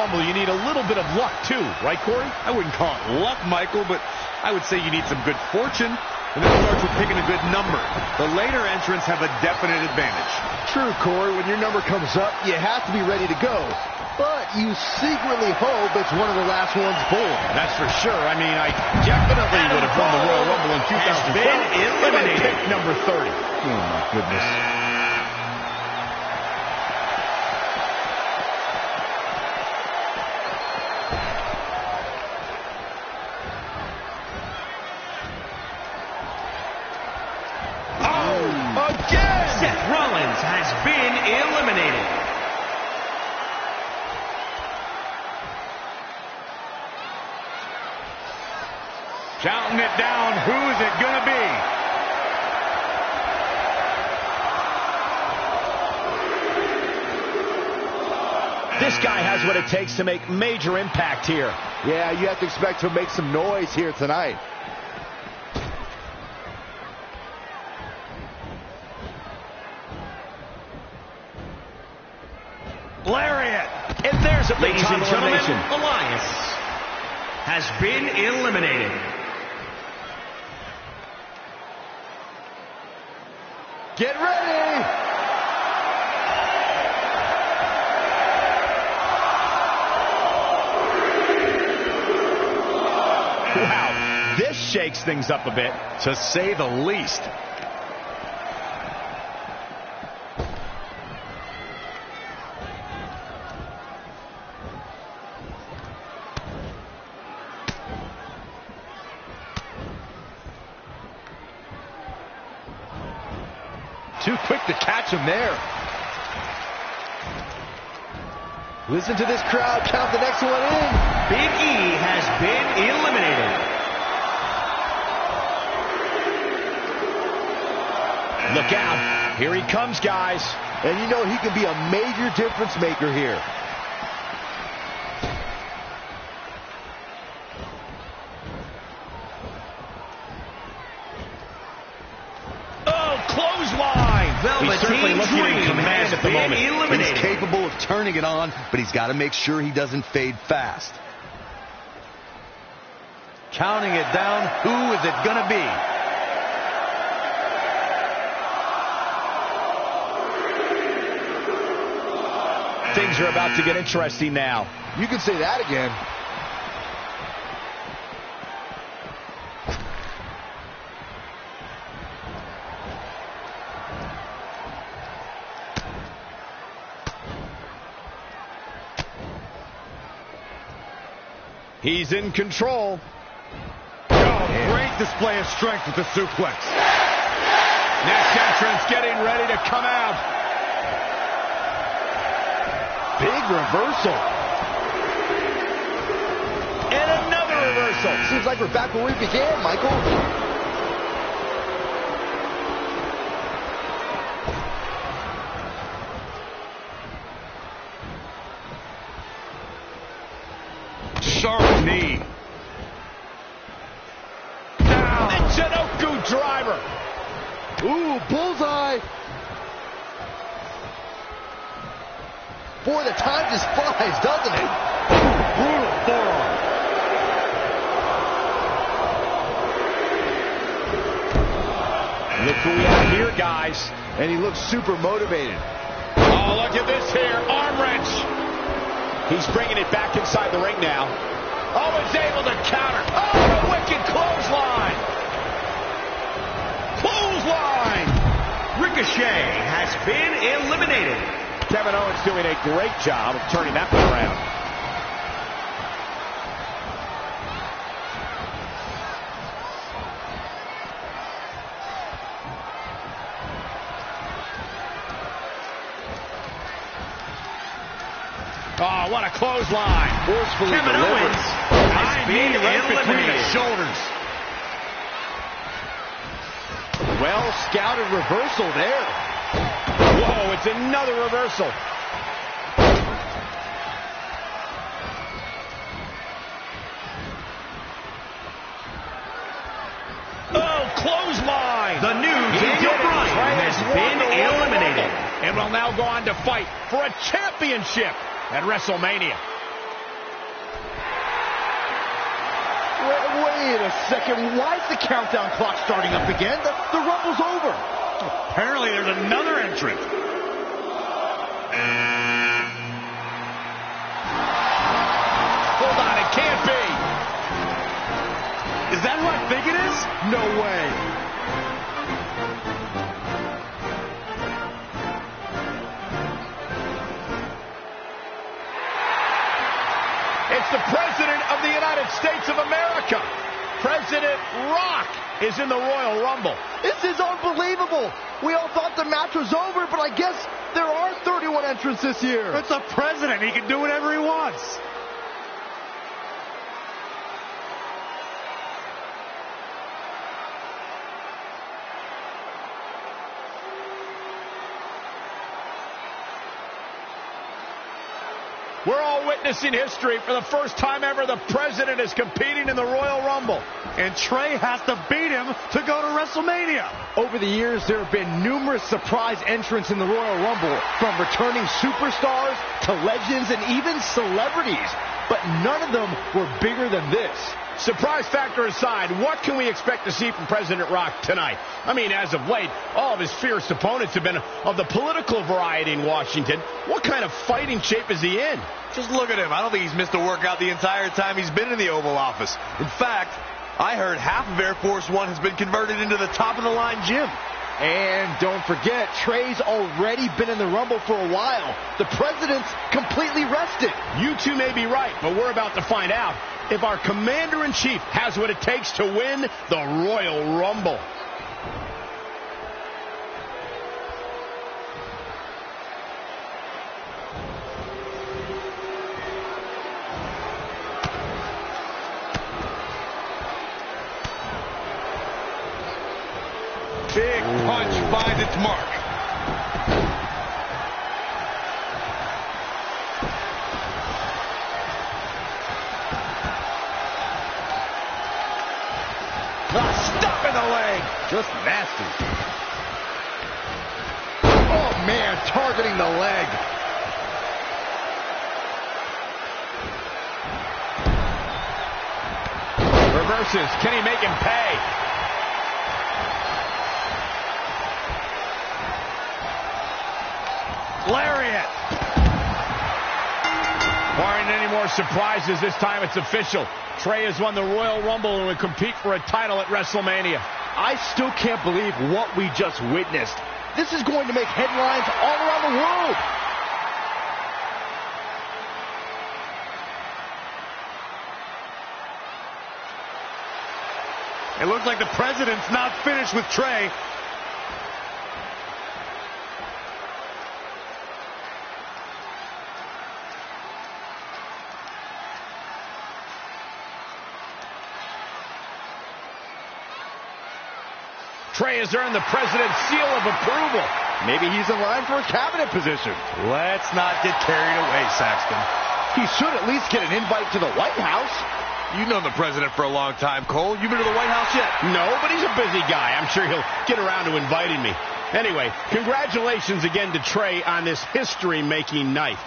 Rumble, you need a little bit of luck too, right, Corey? I wouldn't call it luck, Michael, but I would say you need some good fortune. And that starts with picking a good number. The later entrants have a definite advantage. True, Corey. When your number comes up, you have to be ready to go. But you secretly hope it's one of the last ones born. That's for sure. I mean, I definitely would have won the Royal Rumble in 2007. Been eliminated. Pick number 30. Oh, my goodness. Seth Rollins has been eliminated. Counting it down. Who is it going to be? This guy has what it takes to make major impact here. Yeah, you have to expect to make some noise here tonight. Lariat. And there's a Ladies and gentlemen, elimination. Elias has been eliminated. Get ready! Wow, this shakes things up a bit, to say the least. Too quick to catch him there. Listen to this crowd count the next one in. Big E has been eliminated. Look out. Here he comes, guys. And you know he can be a major difference maker here. He's certainly looking in command at the moment. He's capable of turning it on, but he's got to make sure he doesn't fade fast. Counting it down, who is it going to be? Things are about to get interesting now. You can say that again. He's in control. Oh, great display of strength with the suplex. Next entrance getting ready to come out. Big reversal. And another reversal. Seems like we're back where we began, Michael. Sharp knee. Down. Michinoku driver. Ooh, bullseye. Boy, the time just flies, doesn't it? Brutal forearm. Look who we have here, guys. And he looks super motivated. Oh, look at this here. Arm wrench. He's bringing it back inside the ring now. Oh, he's able to counter. Oh, a wicked clothesline. Clothesline. Ricochet has been eliminated. Kevin Owens doing a great job of turning that one around. Oh, what a clothesline. Forcefully Kevin delivered. Owens has been Right between the eliminated. shoulders. Well scouted reversal there. Whoa, it's another reversal. Oh, clothesline. The new Daniel Bryan has been eliminated. And will now go on to fight for a championship at WrestleMania. Wait a second. Why is the countdown clock starting up again? The Rumble's over. Apparently there's another entrant. Hold on, it can't be. Is that who I think it is? No way. It's the President of the United States of America. President Rock is in the Royal Rumble. This is unbelievable. We all thought the match was over, but I guess there are 31 entrants this year. It's the president. He can do whatever he wants. We're all witnessing history. For the first time ever, the President is competing in the Royal Rumble. And Trey has to beat him to go to WrestleMania. Over the years, there have been numerous surprise entrants in the Royal Rumble, from returning superstars to legends and even celebrities. But none of them were bigger than this. Surprise factor aside, what can we expect to see from President Rock tonight? I mean, as of late, all of his fierce opponents have been of the political variety in Washington. What kind of fighting shape is he in? Just look at him. I don't think he's missed a workout the entire time he's been in the Oval Office. In fact, I heard half of Air Force One has been converted into the top-of-the-line gym. And don't forget, Trey's already been in the Rumble for a while. The President's completely rested. You two may be right, but we're about to find out if our Commander-in-Chief has what it takes to win the Royal Rumble. Big punch finds its mark. Stop in the leg. Just nasty. Oh, man, targeting the leg. Reverses. Can he make him pay? Lariat. Barring any more surprises, this time it's official. Trey has won the Royal Rumble and will compete for a title at WrestleMania. I still can't believe what we just witnessed. This is going to make headlines all around the world. It looks like the President's not finished with Trey. Trey has earned the President's seal of approval. Maybe he's in line for a cabinet position. Let's not get carried away, Saxton. He should at least get an invite to the White House. You've known the President for a long time, Cole. You been to the White House yet? No, but he's a busy guy. I'm sure he'll get around to inviting me. Anyway, congratulations again to Trey on this history-making night.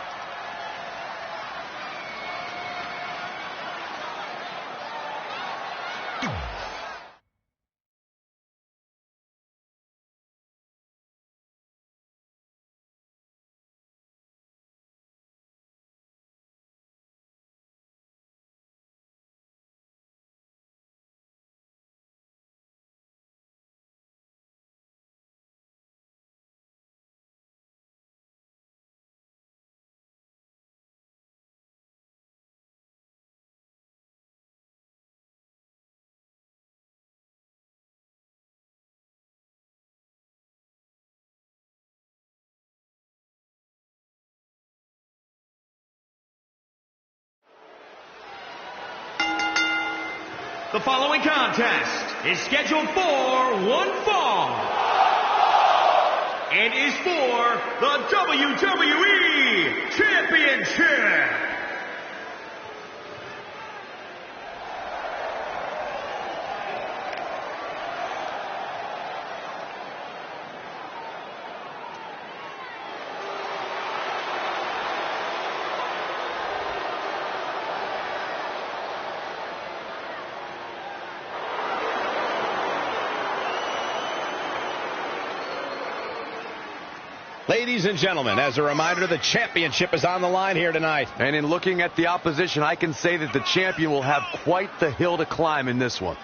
The following contest is scheduled for one fall and is for the WWE Championship. Ladies and gentlemen, as a reminder, the championship is on the line here tonight. And in looking at the opposition, I can say that the champion will have quite the hill to climb in this one.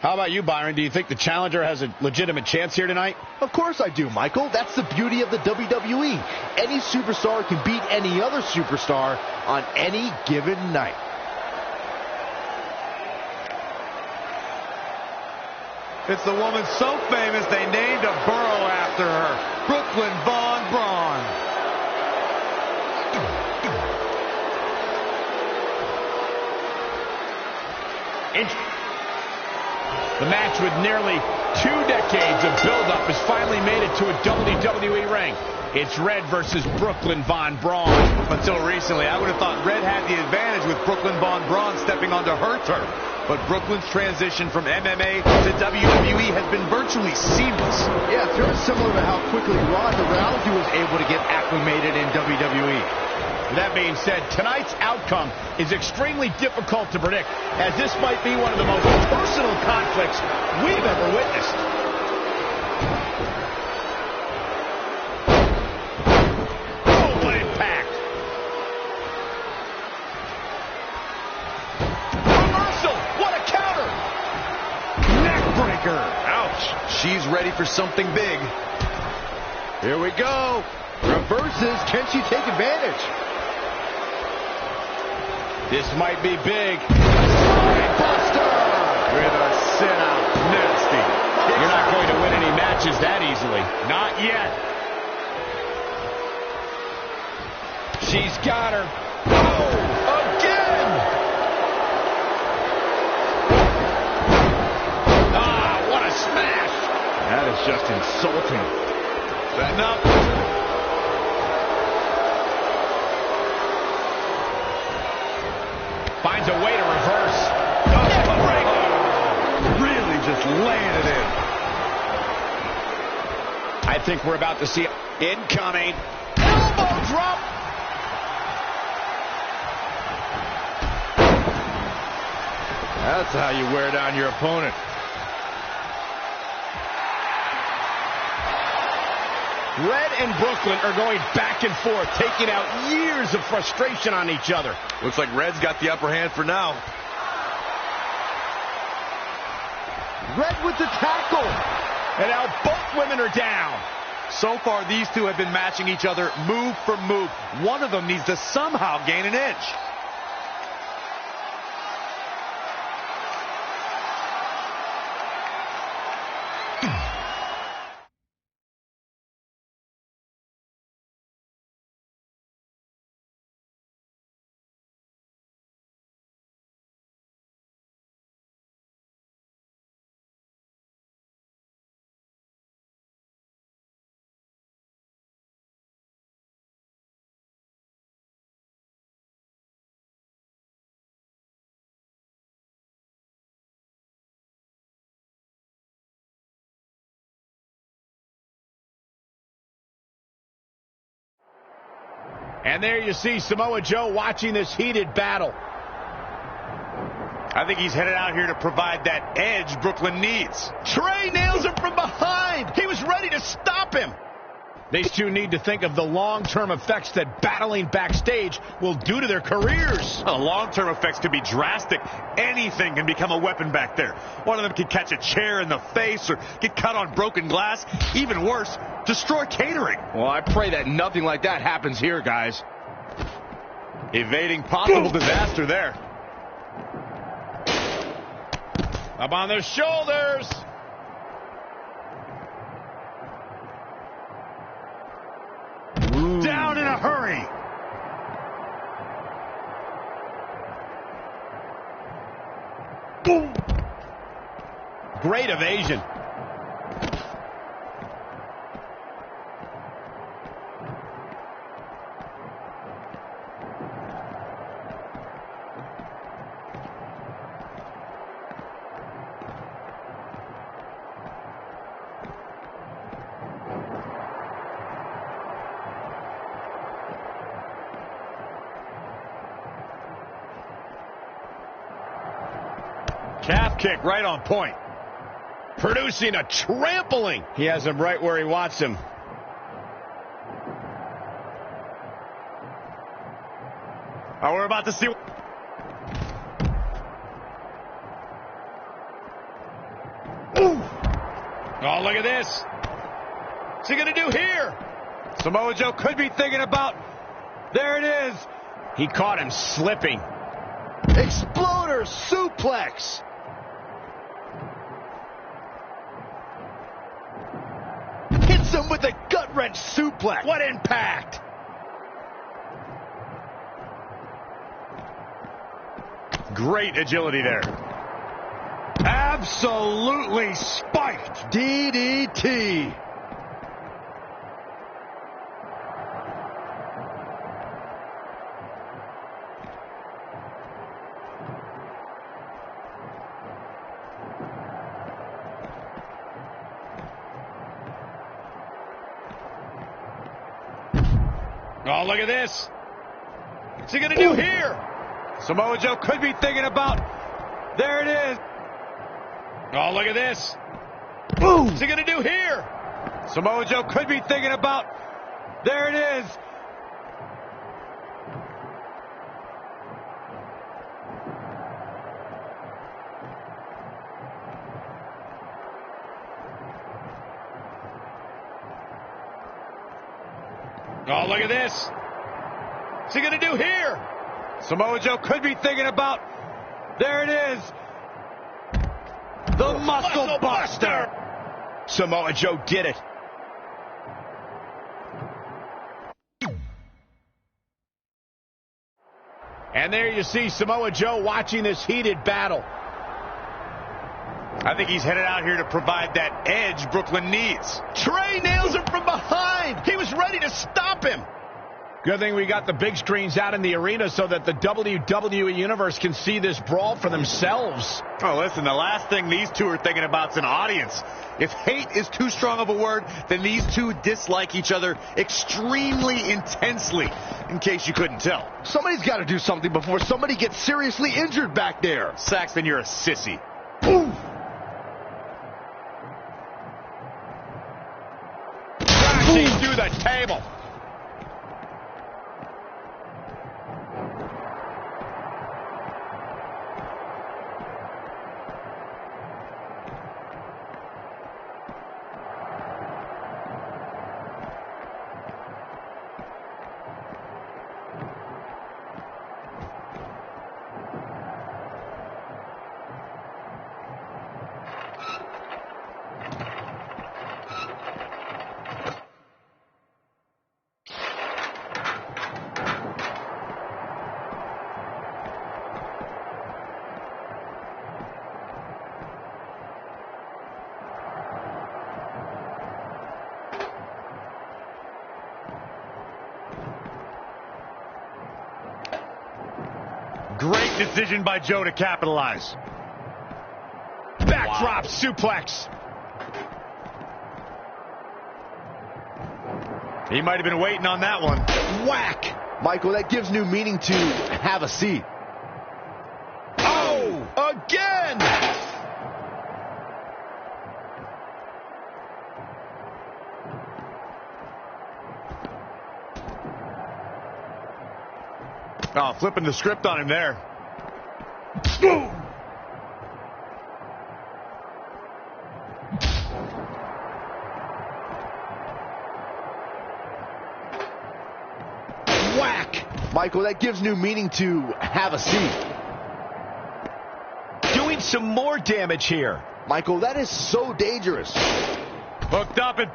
How about you, Byron? Do you think the challenger has a legitimate chance here tonight? Of course I do, Michael. That's the beauty of the WWE. Any superstar can beat any other superstar on any given night. It's the woman so famous they named a borough after her, Brooklyn Von Braun. The match with nearly 2 decades of build-up has finally made it to a WWE ring. It's Red versus Brooklyn Von Braun. Until recently, I would have thought Red had the advantage with Brooklyn Von Braun stepping onto her turf. But Brooklyn's transition from MMA to WWE has been virtually seamless. Yeah, it's very similar to how quickly Ronda Rousey was able to get acclimated in WWE. That being said, tonight's outcome is extremely difficult to predict, as this might be one of the most personal conflicts we've ever witnessed. Oh, what impact! Reversal! What a counter! Neckbreaker! Ouch! She's ready for something big. Here we go. Reverses. Can she take advantage? This might be big. Buster! With a sit-out. Nasty. You're not going to win any matches that easily. Not yet. She's got her. Oh, again! Ah, what a smash! That is just insulting. Setting up. Finds a way to reverse. Really just laying it in. I think we're about to see it. Incoming. Elbow drop. That's how you wear down your opponent. Red and Brooklyn are going back and forth, taking out years of frustration on each other. Looks like Red's got the upper hand for now. Red with the tackle. And now both women are down. So far, these two have been matching each other move for move. One of them needs to somehow gain an edge. And there you see Samoa Joe watching this heated battle. I think he's headed out here to provide that edge Brooklyn needs. Trey nails him from behind. He was ready to stop him. These two need to think of the long-term effects that battling backstage will do to their careers. Long-term effects could be drastic. Anything can become a weapon back there. One of them can catch a chair in the face or get cut on broken glass. Even worse, destroy catering. Well, I pray that nothing like that happens here, guys. Evading possible disaster there. Up on their shoulders. Ooh. Down in a hurry. Boom. Great evasion. Calf kick right on point. Producing a trampling. He has him right where he wants him. Oh, we're about to see. Ooh. Oh, look at this. What's he going to do here? Samoa Joe could be thinking about. There it is. He caught him slipping. Exploder suplex. Hits him with a gut-wrench suplex. What impact! Great agility there. Absolutely spiked. DDT. Oh, look at this. What's he going to do here? Samoa Joe could be thinking about. There it is. Oh, look at this. Boom. What's he going to do here? Samoa Joe could be thinking about. There it is. Oh, look at this. What's he going to do here? Samoa Joe could be thinking about. There it is. The Muscle Buster. Samoa Joe did it. And there you see Samoa Joe watching this heated battle. I think he's headed out here to provide that edge Brooklyn needs. Trey nails him from behind. He was ready to stop him. Good thing we got the big screens out in the arena so that the WWE Universe can see this brawl for themselves. Oh, listen, the last thing these two are thinking about is an audience. If hate is too strong of a word, then these two dislike each other extremely intensely, in case you couldn't tell. Somebody's got to do something before somebody gets seriously injured back there. Saxton, you're a sissy. Ooh. Crashing through the table. Great decision by Joe to capitalize. Backdrop suplex. He might have been waiting on that one. Whack. Michael, that gives new meaning to have a seat. Oh, again. Oh, flipping the script on him there. Whack. Michael, that gives new meaning to have a seat. Doing some more damage here. Michael, that is so dangerous. Hooked up and...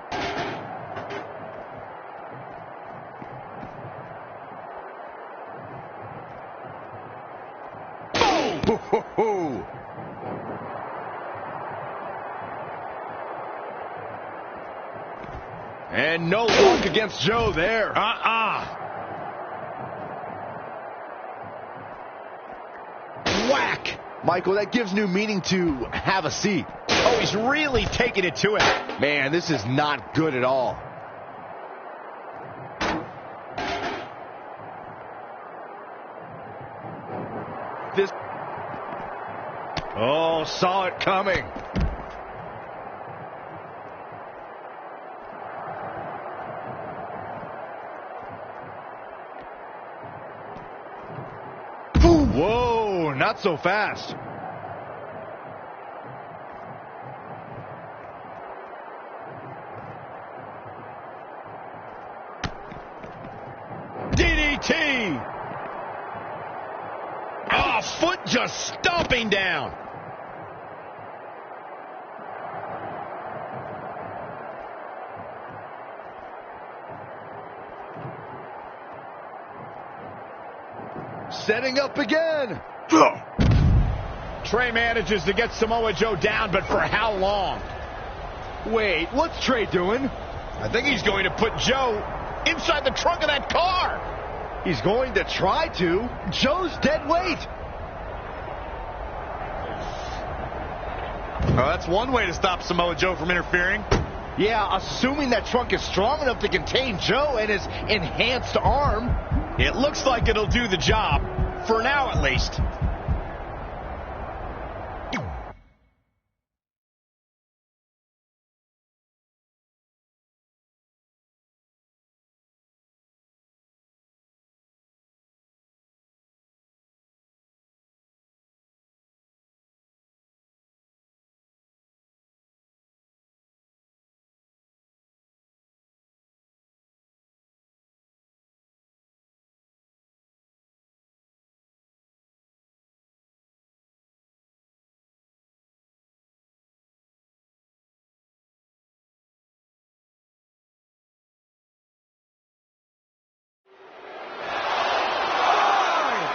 Boom! And no luck against Joe there. Whack. Michael, that gives new meaning to have a seat. Oh, he's really taking it to him. Man, this is not good at all. Oh, saw it coming. Whoa, not so fast. DDT! Oh, foot just stomping down. Setting up again. Trey manages to get Samoa Joe down, but for how long? Wait, what's Trey doing? I think he's going to put Joe inside the trunk of that car. He's going to try to. Joe's dead weight. Well, that's one way to stop Samoa Joe from interfering. Yeah, assuming that trunk is strong enough to contain Joe and his enhanced arm. It looks like it'll do the job, for now at least.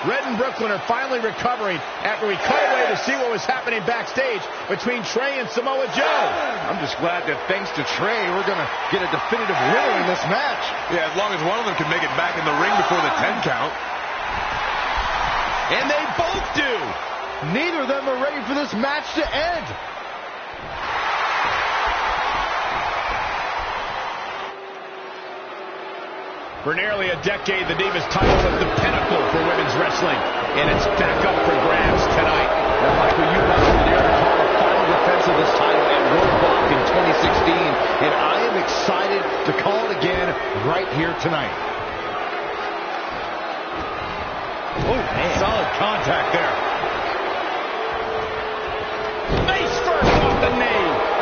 Red and Brooklyn are finally recovering after we cut away to see what was happening backstage between Trey and Samoa Joe. I'm just glad that thanks to Trey, we're going to get a definitive winner in this match. Yeah, as long as one of them can make it back in the ring before the 10 count. And they both do. Neither of them are ready for this match to end. For nearly a decade, the Divas title was the pinnacle for women's wrestling, and it's back up for grabs tonight. And Michael, you mentioned the Eric Hall final defense of this title at Roadblock in 2016, and I am excited to call it again right here tonight. Oh, man. Solid contact there. Face first off the knee.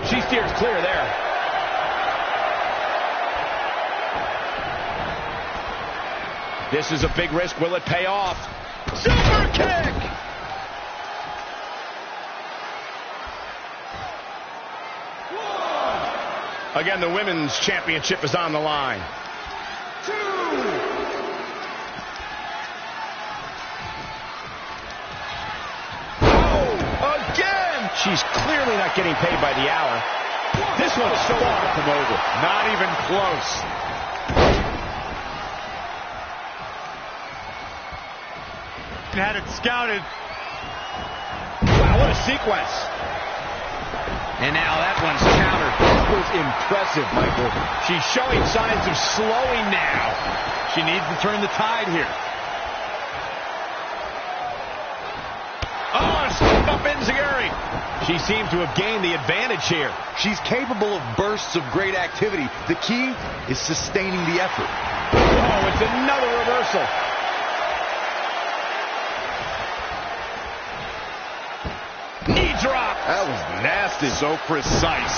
She steers clear there. This is a big risk. Will it pay off? Super kick! Again, the women's championship is on the line. 2. She's clearly not getting paid by the hour. This one's so far from over. Not even close. Had it scouted. Wow, what a sequence. And now that one's countered. That was impressive, Michael. She's showing signs of slowing now. She needs to turn the tide here. Oh, a step up enziguri. She seems to have gained the advantage here. She's capable of bursts of great activity. The key is sustaining the effort. Oh, it's another reversal. Knee drop. That was nasty. So precise.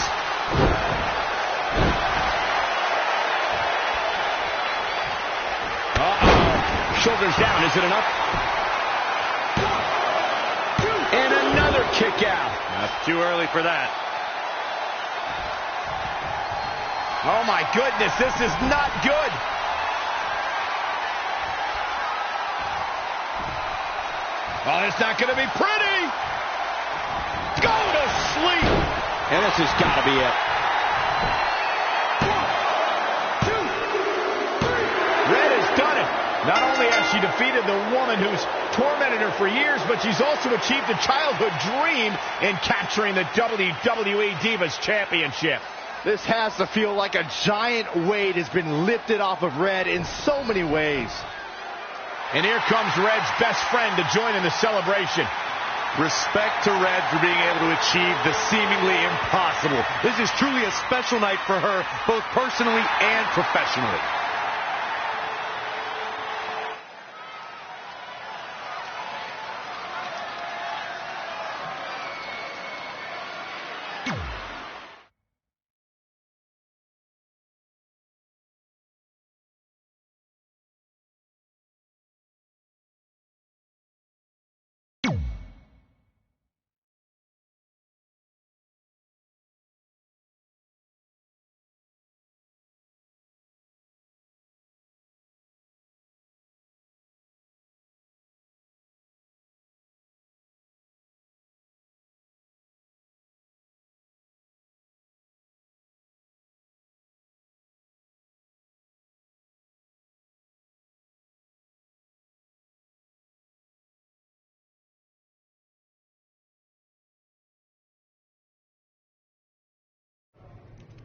Uh-oh. Shoulders down. Is it enough? And another kick out. That's too early for that. Oh, my goodness. This is not good. Oh, it's not going to be pretty. Go to sleep. And this has got to be it. 1, 2, 3. Red has done it. Not only has she defeated the woman who's tormented her for years, but she's also achieved a childhood dream in capturing the WWE Divas Championship. This has to feel like a giant weight has been lifted off of Red in so many ways. And here comes Red's best friend to join in the celebration. Respect to Red for being able to achieve the seemingly impossible. This is truly a special night for her, both personally and professionally.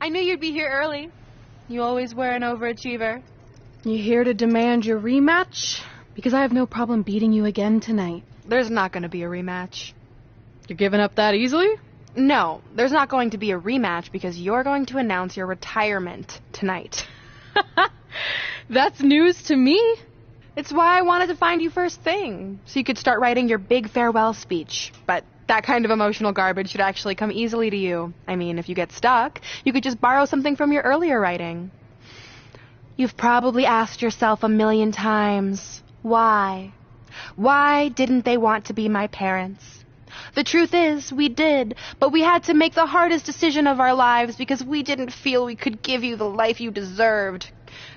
I knew you'd be here early. You always were an overachiever. You here to demand your rematch? Because I have no problem beating you again tonight. There's not going to be a rematch. You're giving up that easily? No, there's not going to be a rematch because you're going to announce your retirement tonight. That's news to me. It's why I wanted to find you first thing, so you could start writing your big farewell speech. But that kind of emotional garbage should actually come easily to you. I mean, if you get stuck, you could just borrow something from your earlier writing. You've probably asked yourself a million times, why? Why didn't they want to be my parents? The truth is, we did, but we had to make the hardest decision of our lives because we didn't feel we could give you the life you deserved.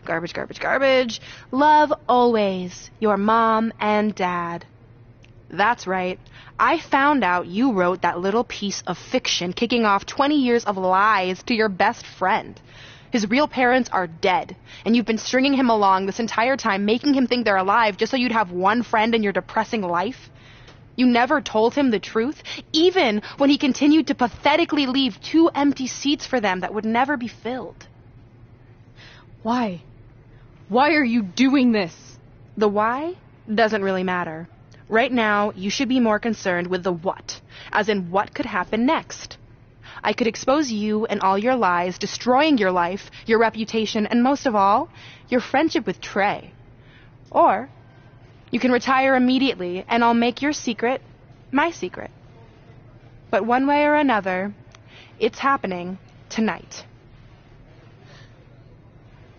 Garbage, garbage, garbage. Love always, your mom and dad. That's right. I found out you wrote that little piece of fiction kicking off 20 years of lies to your best friend. His real parents are dead, and you've been stringing him along this entire time, making him think they're alive just so you'd have one friend in your depressing life. You never told him the truth, even when he continued to pathetically leave 2 empty seats for them that would never be filled. Why? Why are you doing this? The why doesn't really matter. Right now, you should be more concerned with the what, as in what could happen next. I could expose you and all your lies, destroying your life, your reputation, and most of all, your friendship with Trey. Or you can retire immediately, and I'll make your secret my secret. But one way or another, it's happening tonight.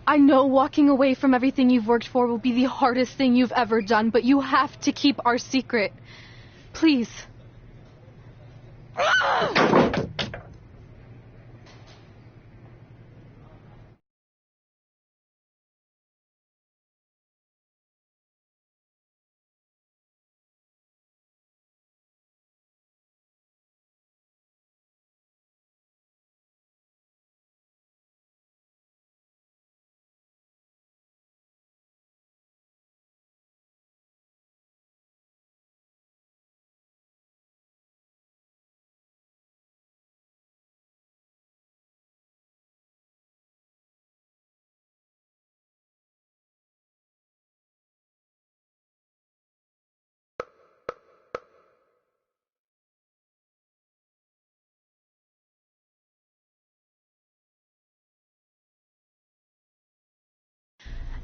I know walking away from everything you've worked for will be the hardest thing you've ever done, but you have to keep our secret. Please.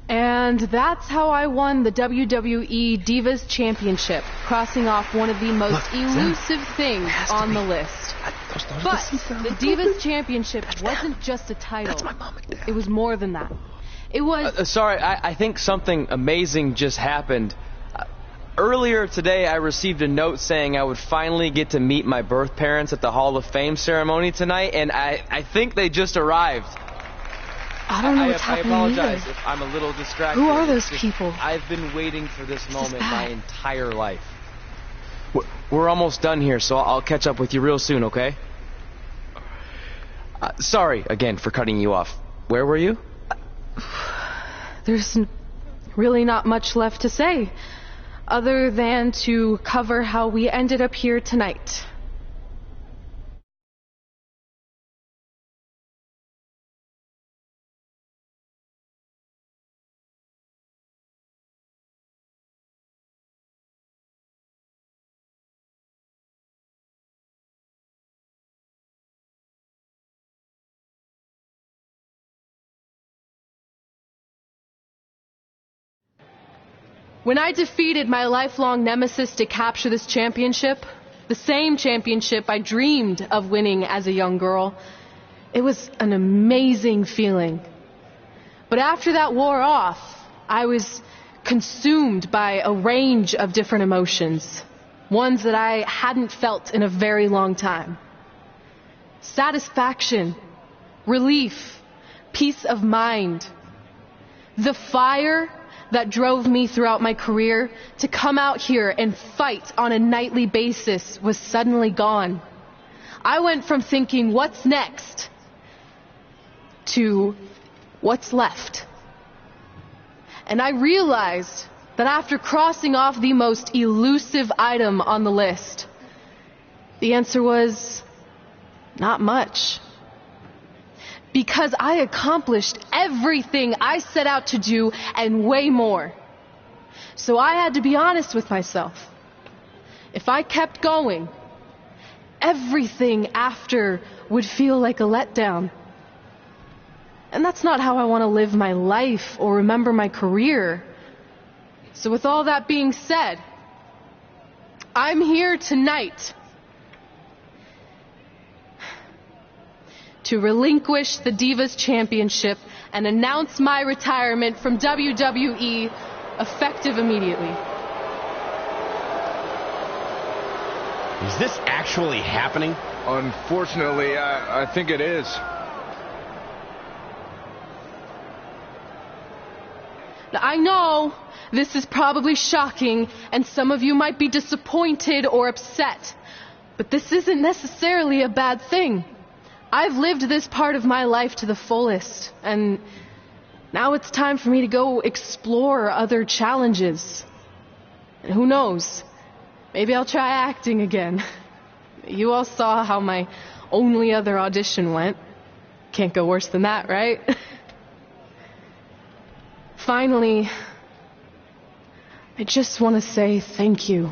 And that's how I won the WWE Divas Championship, crossing off one of the most elusive things on the list. But the Divas Championship wasn't just a title. It was more than that. It was... Sorry, I think something amazing just happened. Earlier today, I received a note saying I would finally get to meet my birth parents at the Hall of Fame ceremony tonight, and I think they just arrived. I don't know what's happening I apologize either. if I'm a little distracted. Who are those people? I've been waiting for this moment my entire life. We're almost done here, so I'll catch up with you real soon, okay? Sorry, again, for cutting you off. Where were you? There's really not much left to say, other than to cover how we ended up here tonight. When I defeated my lifelong nemesis to capture this championship, the same championship I dreamed of winning as a young girl, it was an amazing feeling. But after that wore off, I was consumed by a range of different emotions, ones that I hadn't felt in a very long time. Satisfaction, relief, peace of mind. The fire that drove me throughout my career to come out here and fight on a nightly basis was suddenly gone. I went from thinking, what's next, to what's left. And I realized that after crossing off the most elusive item on the list, the answer was not much. Because I accomplished everything I set out to do and way more. So I had to be honest with myself. If I kept going, everything after would feel like a letdown. And that's not how I want to live my life or remember my career. So with all that being said, I'm here tonight to relinquish the Divas Championship and announce my retirement from WWE effective immediately. Is this actually happening? Unfortunately, I think it is. Now, I know this is probably shocking, and some of you might be disappointed or upset, but this isn't necessarily a bad thing. I've lived this part of my life to the fullest, and now it's time for me to go explore other challenges. And who knows, maybe I'll try acting again. You all saw how my only other audition went. Can't go worse than that, right? Finally, I just want to say thank you.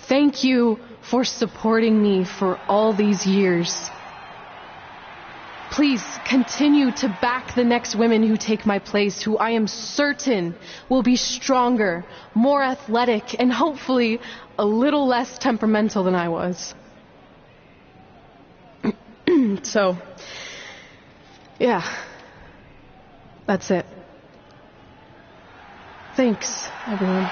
Thank you for supporting me for all these years. Please continue to back the next women who take my place, who I am certain will be stronger, more athletic, and hopefully a little less temperamental than I was. So, yeah, that's it. Thanks, everyone.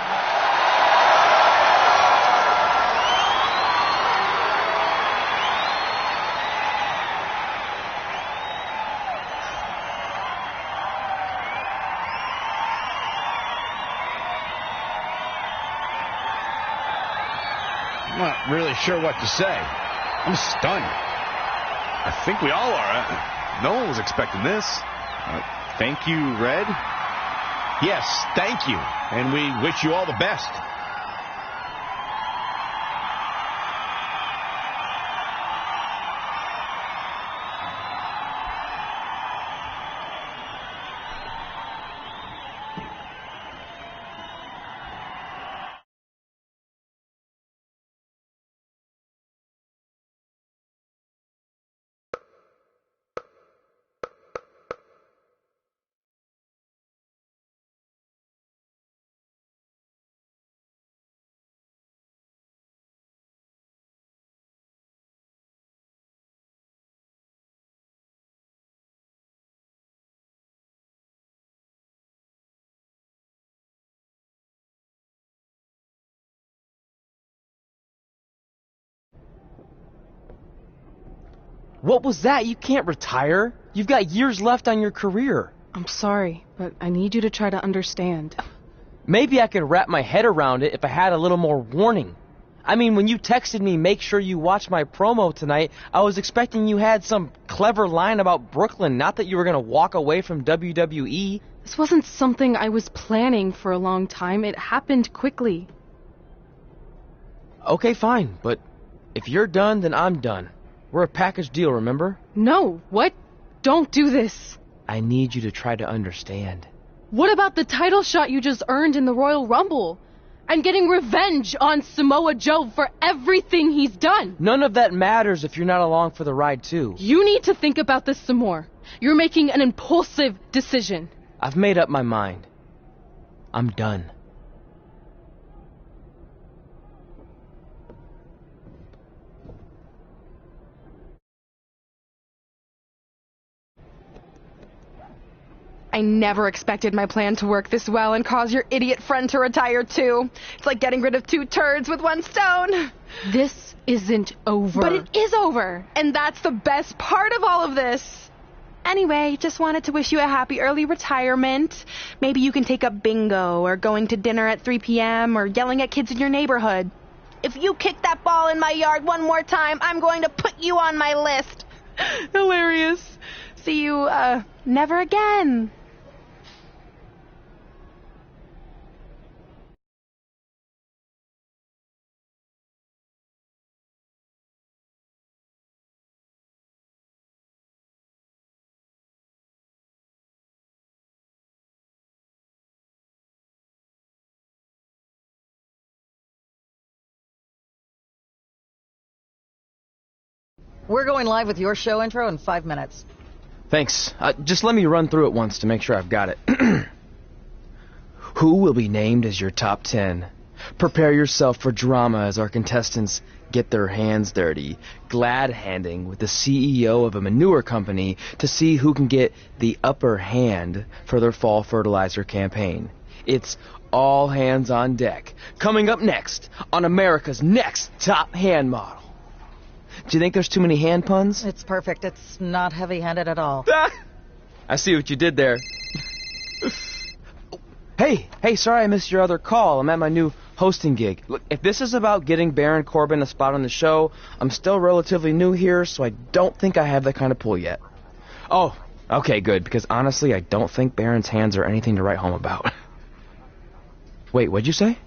I'm not really sure what to say. I'm stunned. I think we all are. No one was expecting this. Thank you, Red. Yes, thank you. And we wish you all the best. What was that? You can't retire. You've got years left on your career. I'm sorry, but I need you to try to understand. Maybe I could wrap my head around it if I had a little more warning. I mean, when you texted me, make sure you watch my promo tonight, I was expecting you had some clever line about Brooklyn, not that you were going to walk away from WWE. This wasn't something I was planning for a long time. It happened quickly. Okay, fine, but if you're done, then I'm done. We're a package deal, remember? No, what? Don't do this. I need you to try to understand. What about the title shot you just earned in the Royal Rumble? And getting revenge on Samoa Joe for everything he's done? None of that matters if you're not along for the ride, too. You need to think about this some more. You're making an impulsive decision. I've made up my mind. I'm done. I never expected my plan to work this well and cause your idiot friend to retire too. It's like getting rid of 2 turds with 1 stone. This isn't over. But it is over, and that's the best part of all of this. Anyway, just wanted to wish you a happy early retirement. Maybe you can take up bingo, or going to dinner at 3 p.m., or yelling at kids in your neighborhood. If you kick that ball in my yard one more time, I'm going to put you on my list. Hilarious. See you, never again. We're going live with your show intro in 5 minutes. Thanks. Just let me run through it once to make sure I've got it. Who will be named as your top 10? Prepare yourself for drama as our contestants get their hands dirty, glad-handing with the CEO of a manure company to see who can get the upper hand for their fall fertilizer campaign. It's all hands on deck. Coming up next on America's Next Top Hand Model. Do you think there's too many hand puns? It's perfect. It's not heavy-handed at all. I see what you did there. Hey, sorry I missed your other call. I'm at my new hosting gig. Look, if this is about getting Baron Corbin a spot on the show, I'm still relatively new here, so I don't think I have that kind of pull yet. Oh, okay, good, because honestly, I don't think Baron's hands are anything to write home about. Wait, what'd you say?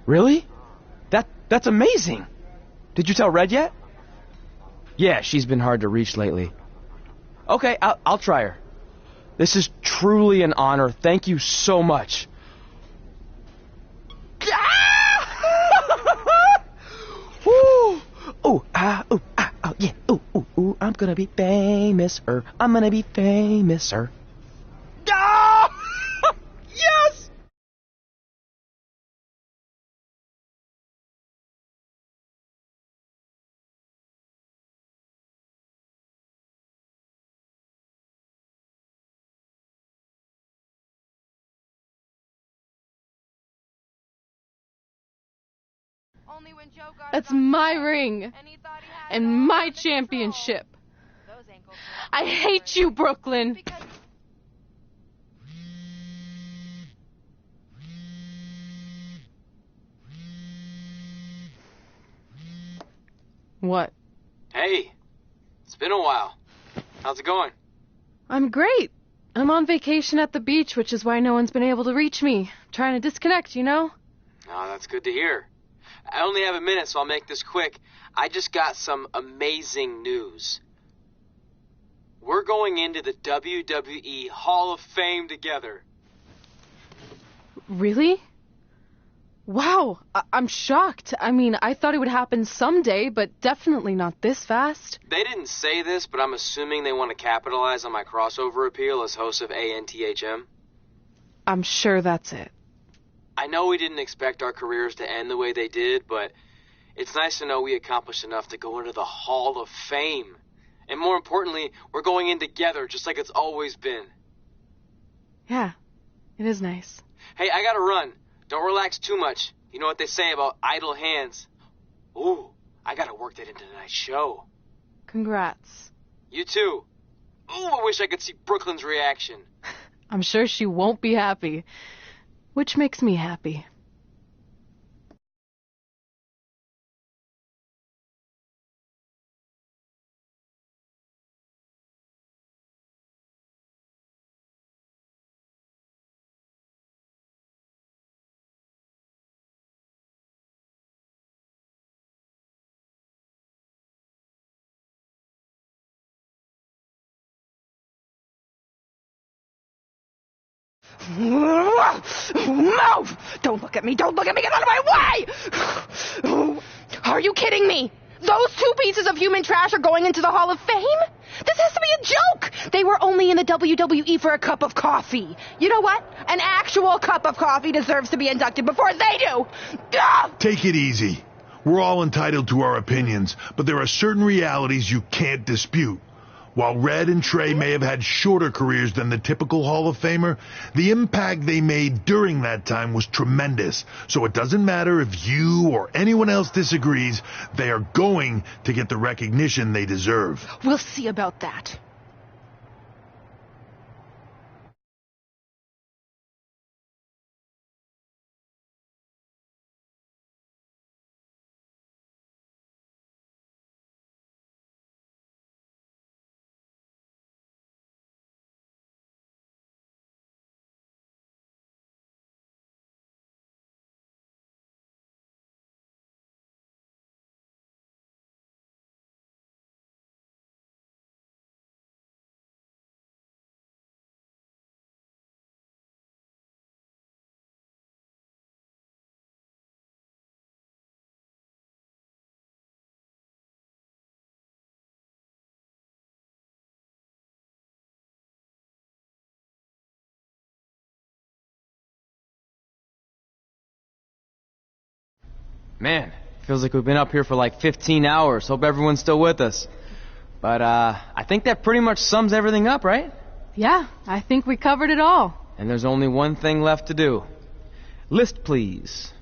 Really? That's amazing! Did you tell Red yet? Yeah, she's been hard to reach lately. Okay, I'll try her. This is truly an honor. Thank you so much. Woo! Ooh, yeah. Ooh, I'm gonna be famous, I'm gonna be famous, Yes! That's my ring and my championship. I hate you, Brooklyn. What? Hey, it's been a while. How's it going? I'm great. I'm on vacation at the beach, which is why no one's been able to reach me. Trying to disconnect, you know? Oh, that's good to hear. I only have a minute, so I'll make this quick. I just got some amazing news. We're going into the WWE Hall of Fame together. Really? Wow, I'm shocked. I mean, I thought it would happen someday, but definitely not this fast. They didn't say this, but I'm assuming they want to capitalize on my crossover appeal as host of ANTHM. I'm sure that's it. I know we didn't expect our careers to end the way they did, but it's nice to know we accomplished enough to go into the Hall of Fame. And more importantly, we're going in together, just like it's always been. Yeah, it is nice. Hey, I gotta run. Don't relax too much. You know what they say about idle hands. Ooh, I gotta work that into tonight's show. Congrats. You too. Ooh, I wish I could see Brooklyn's reaction. I'm sure she won't be happy. Which makes me happy. Move! Don't look at me! Don't look at me! Get out of my way! Are you kidding me? Those 2 pieces of human trash are going into the Hall of Fame? This has to be a joke! They They were only in the WWE for a cup of coffee. You know what? An actual cup of coffee deserves to be inducted before they do. Ugh! Take it easy. We're all entitled to our opinions, but there are certain realities you can't dispute. While Red and Trey may have had shorter careers than the typical Hall of Famer, the impact they made during that time was tremendous. So it doesn't matter if you or anyone else disagrees, they are going to get the recognition they deserve. We'll see about that. Man, feels like we've been up here for like 15 hours. Hope everyone's still with us. But I think that pretty much sums everything up, right? Yeah, I think we covered it all. And there's only one thing left to do. List, please.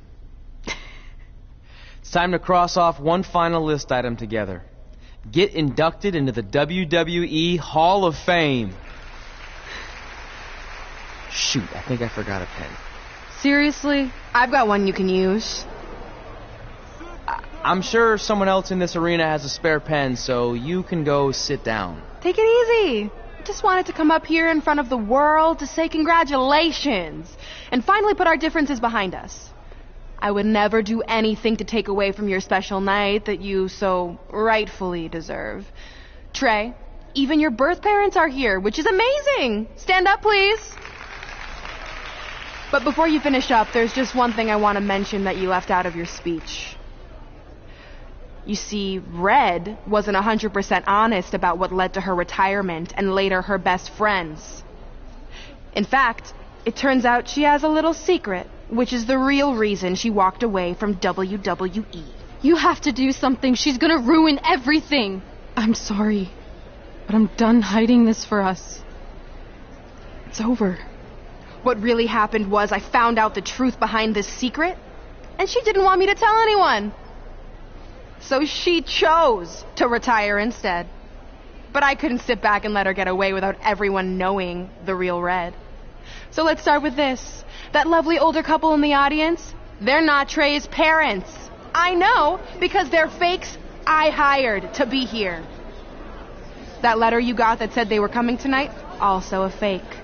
It's time to cross off one final list item together. Get inducted into the WWE Hall of Fame. Shoot, I think I forgot a pen. Seriously? I've got one you can use. I'm sure someone else in this arena has a spare pen, so you can go sit down. Take it easy. I just wanted to come up here in front of the world to say congratulations and finally put our differences behind us. I would never do anything to take away from your special night that you so rightfully deserve. Trey, even your birth parents are here, which is amazing. Stand up, please. But before you finish up, there's just one thing I want to mention that you left out of your speech. You see, Red wasn't 100% honest about what led to her retirement and later her best friends. In fact, it turns out she has a little secret, which is the real reason she walked away from WWE. You have to do something. She's gonna ruin everything. I'm sorry, but I'm done hiding this for us. It's over. What really happened was I found out the truth behind this secret, and she didn't want me to tell anyone. So she chose to retire instead. But I couldn't sit back and let her get away without everyone knowing the real Red. So let's start with this. That lovely older couple in the audience, they're not Trey's parents. I know, because they're fakes I hired to be here. That letter you got that said they were coming tonight, also a fake.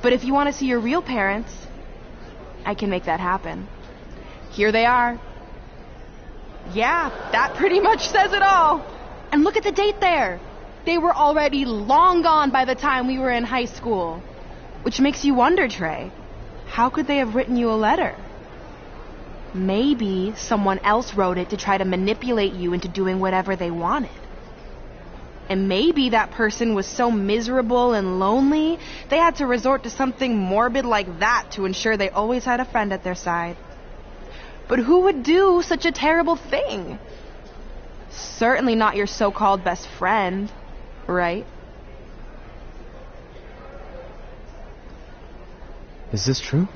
But if you want to see your real parents, I can make that happen. Here they are. Yeah, that pretty much says it all. And look at the date there. They were already long gone by the time we were in high school. Which makes you wonder, Trey, how could they have written you a letter? Maybe someone else wrote it to try to manipulate you into doing whatever they wanted. And maybe that person was so miserable and lonely, they had to resort to something morbid like that to ensure they always had a friend at their side. But who would do such a terrible thing? Certainly not your so-called best friend, right? Is this true?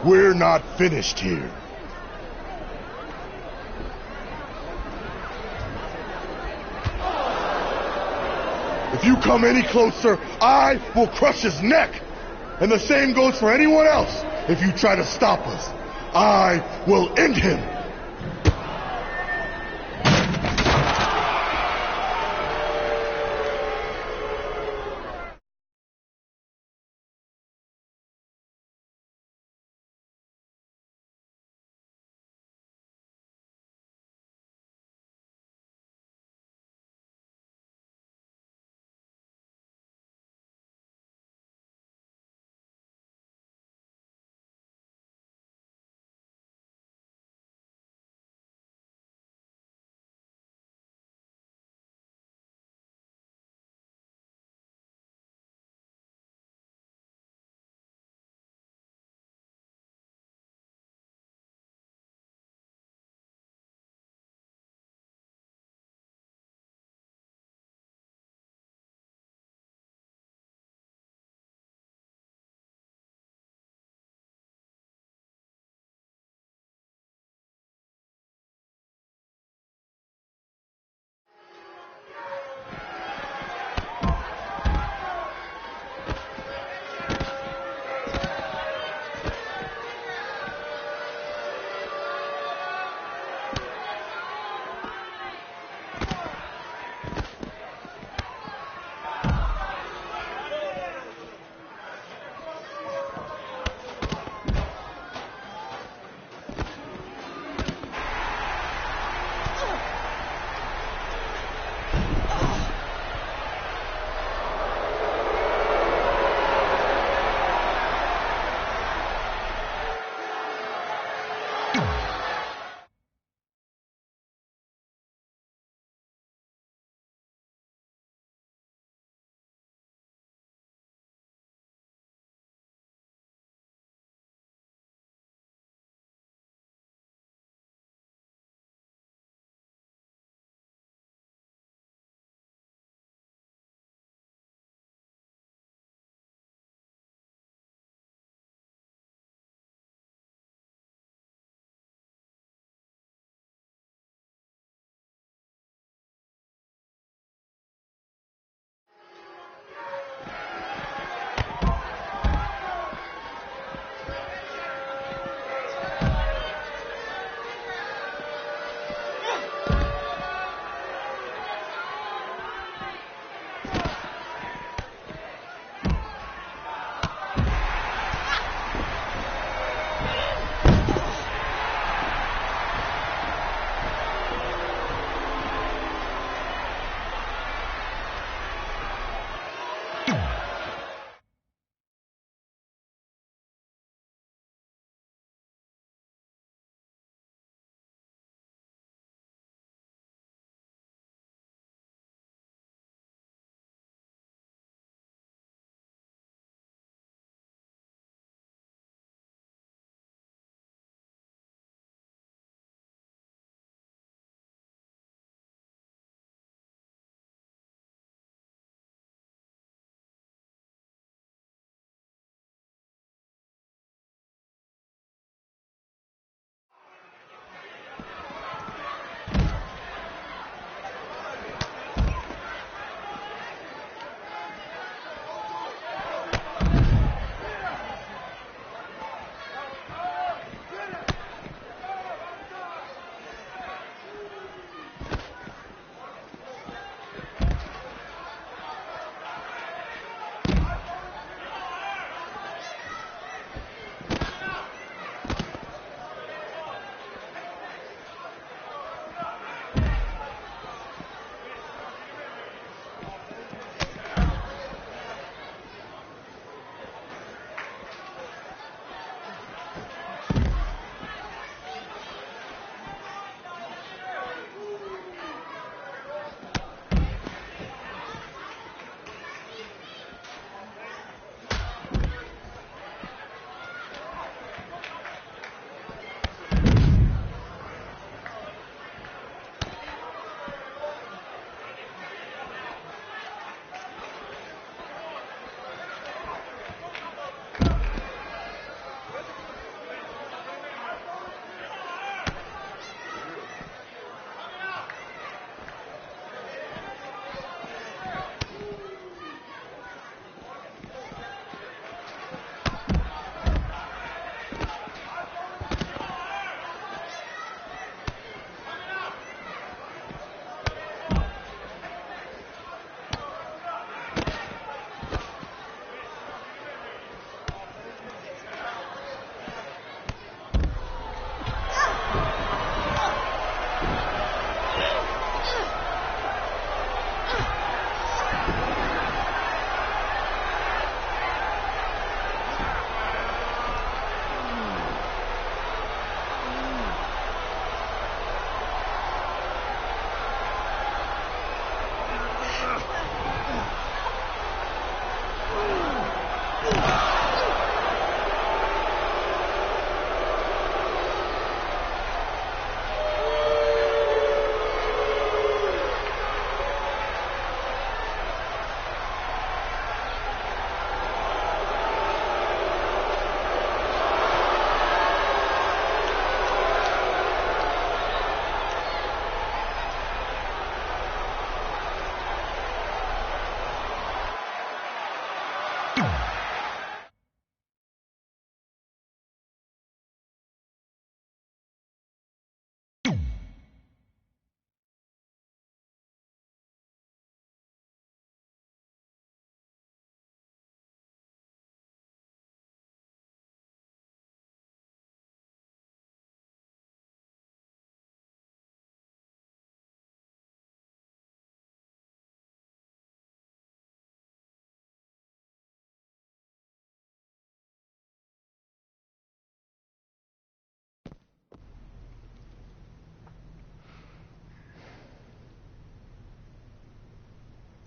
We're not finished here. If you come any closer, I will crush his neck. And the same goes for anyone else. If you try to stop us, I will end him.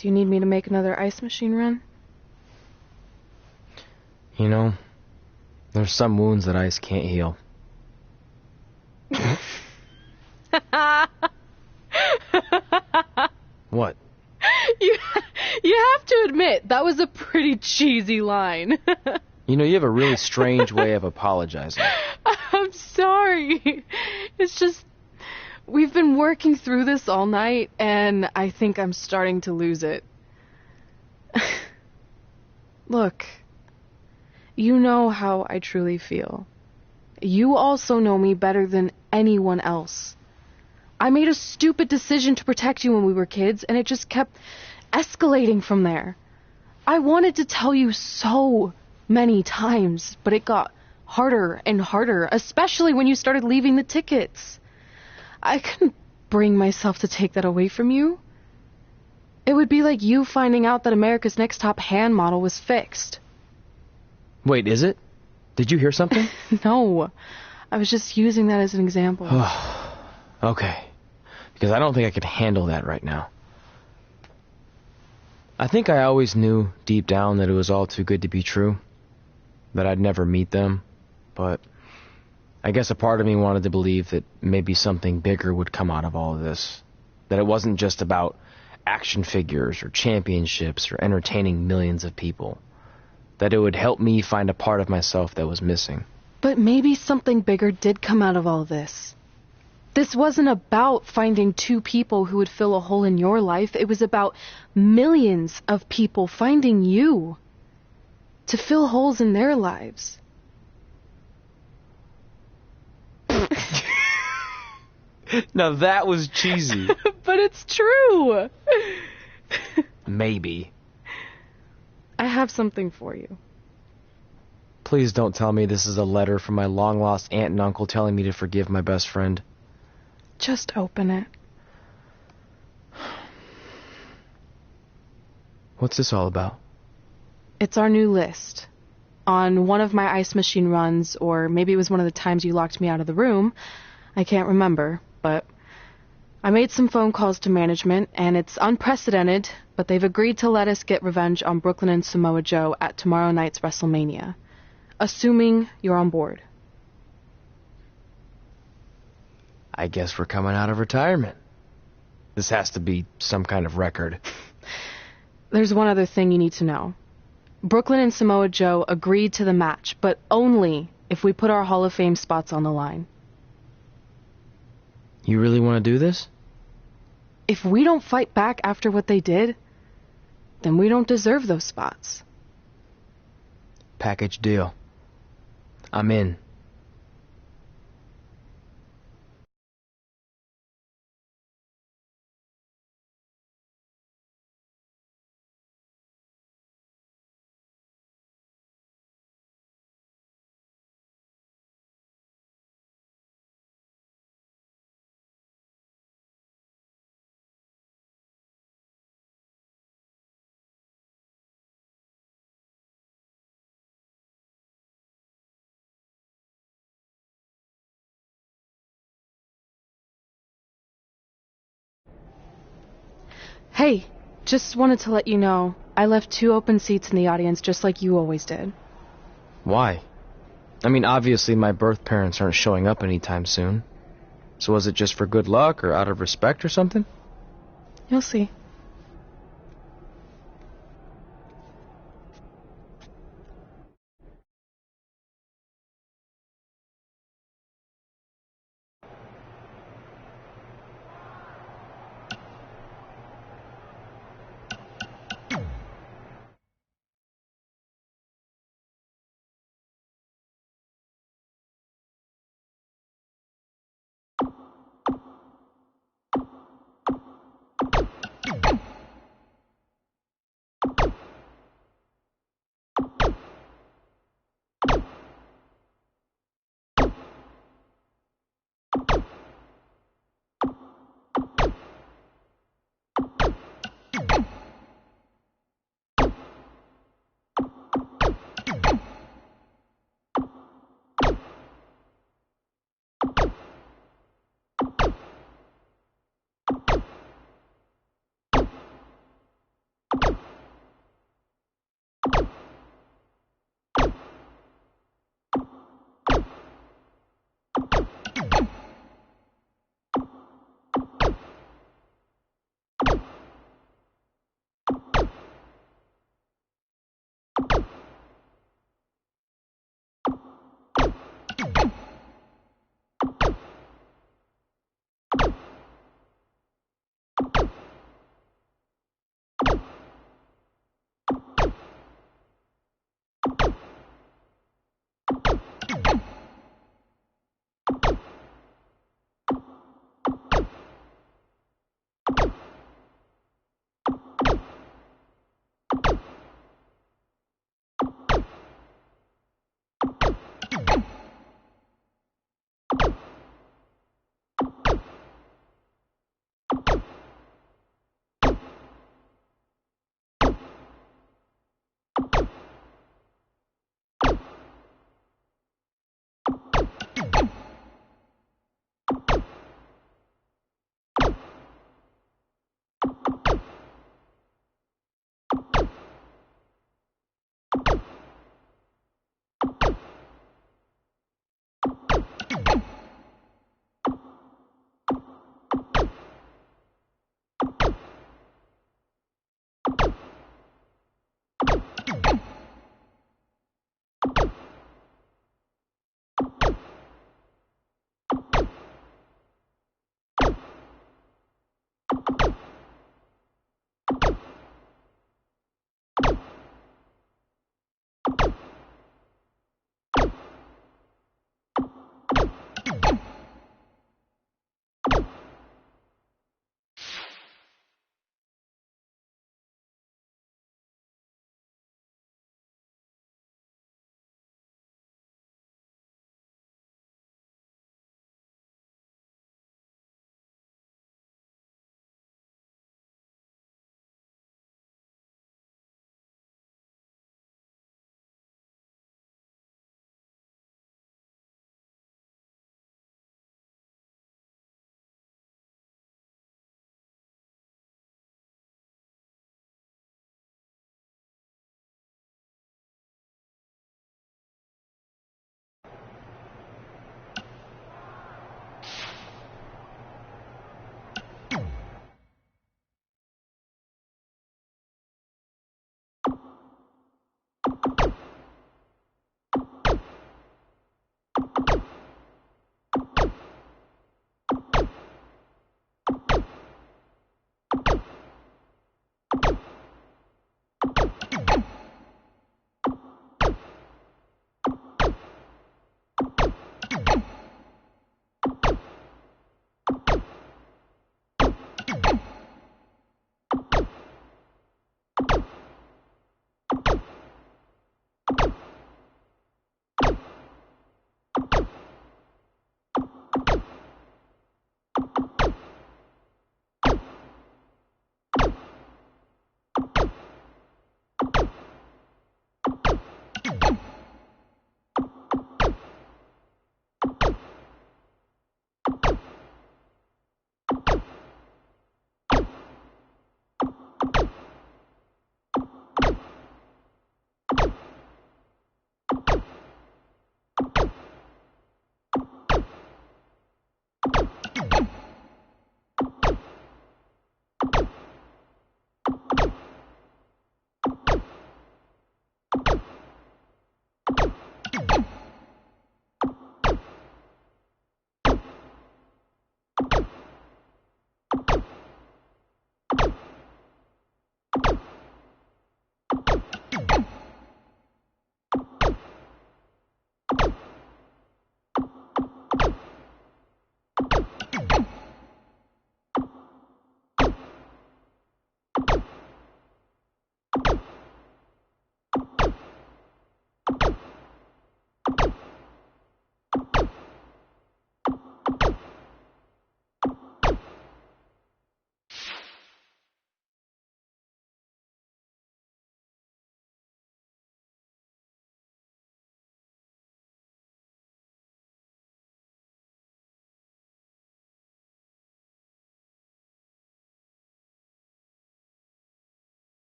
Do you need me to make another ice machine run? You know, there's some wounds that ice can't heal. What? You have to admit, that was a pretty cheesy line. You know, you have a really strange way of apologizing. I'm sorry. It's just, we've been working through this all night, and I think I'm starting to lose it. Look, you know how I truly feel. You also know me better than anyone else. I made a stupid decision to protect you when we were kids, and it just kept escalating from there. I wanted to tell you so many times, but it got harder and harder, especially when you started leaving the tickets. I couldn't bring myself to take that away from you. It would be like you finding out that America's Next Top hand model was fixed. Wait, is it? Did you hear something? No, I was just using that as an example. Okay, because I don't think I could handle that right now. I think I always knew deep down that it was all too good to be true, that I'd never meet them, but I guess a part of me wanted to believe that maybe something bigger would come out of all of this, that it wasn't just about action figures or championships or entertaining millions of people, that it would help me find a part of myself that was missing. But maybe something bigger did come out of all this. This wasn't about finding two people who would fill a hole in your life. It was about millions of people finding you to fill holes in their lives. Now that was cheesy. But it's true. Maybe. I have something for you. Please don't tell me this is a letter from my long-lost aunt and uncle telling me to forgive my best friend. Just open it. What's this all about? It's our new list. On one of my ice machine runs, or maybe it was one of the times you locked me out of the room, I can't remember, but I made some phone calls to management, and it's unprecedented, but they've agreed to let us get revenge on Brooklyn and Samoa Joe at tomorrow night's WrestleMania, assuming you're on board. I guess we're coming out of retirement. This has to be some kind of record. There's one other thing you need to know. Brooklyn and Samoa Joe agreed to the match, but only if we put our Hall of Fame spots on the line. You really want to do this? If we don't fight back after what they did, then we don't deserve those spots. Package deal. I'm in. Hey, just wanted to let you know, I left 2 open seats in the audience just like you always did. Why? I mean, obviously my birth parents aren't showing up anytime soon. So was it just for good luck or out of respect or something? You'll see.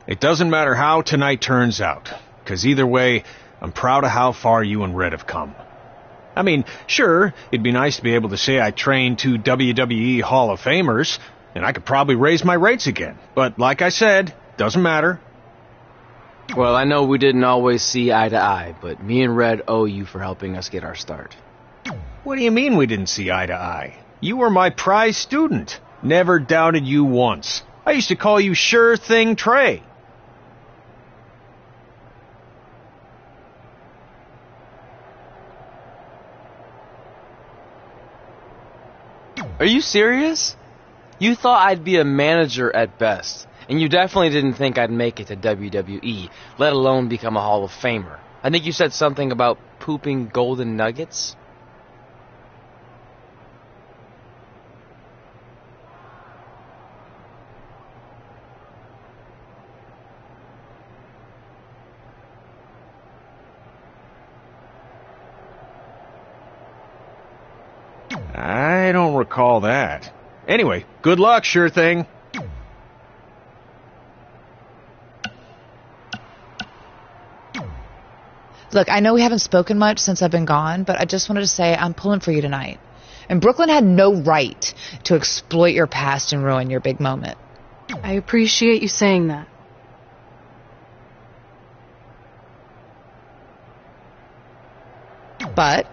It doesn't matter how tonight turns out, because either way, I'm proud of how far you and Red have come. I mean, sure, it'd be nice to be able to say I trained 2 WWE Hall of Famers, and I could probably raise my rates again. But like I said, doesn't matter. Well, I know we didn't always see eye to eye, but me and Red owe you for helping us get our start. What do you mean we didn't see eye to eye? You were my prize student. Never doubted you once. I used to call you Sure Thing Trey. Are you serious? You thought I'd be a manager at best, and you definitely didn't think I'd make it to WWE, let alone become a Hall of Famer. I think you said something about pooping golden nuggets. I don't recall that. Anyway, good luck, Sure Thing. Look, I know we haven't spoken much since I've been gone, but I just wanted to say I'm pulling for you tonight. And Brooklyn had no right to exploit your past and ruin your big moment. I appreciate you saying that. But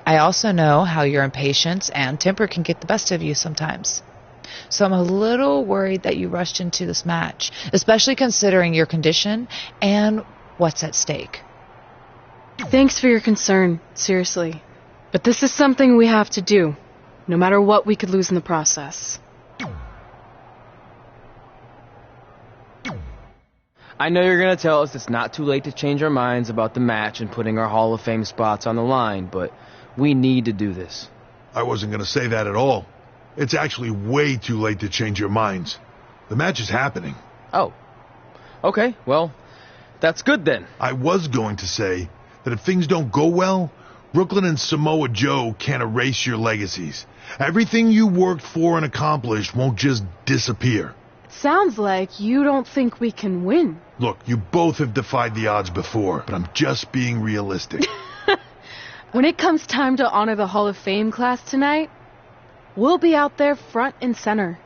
I also know how your impatience and temper can get the best of you sometimes. So I'm a little worried that you rushed into this match, especially considering your condition and what's at stake. Thanks for your concern, seriously. But this is something we have to do, no matter what we could lose in the process. I know you're going to tell us it's not too late to change our minds about the match and putting our Hall of Fame spots on the line, but we need to do this. I wasn't going to say that at all. It's actually way too late to change your minds. The match is happening. Oh. Okay, well, that's good then. I was going to say that if things don't go well, Brooklyn and Samoa Joe can't erase your legacies. Everything you worked for and accomplished won't just disappear. Sounds like you don't think we can win. Look, you both have defied the odds before, but I'm just being realistic. When it comes time to honor the Hall of Fame class tonight, we'll be out there front and center.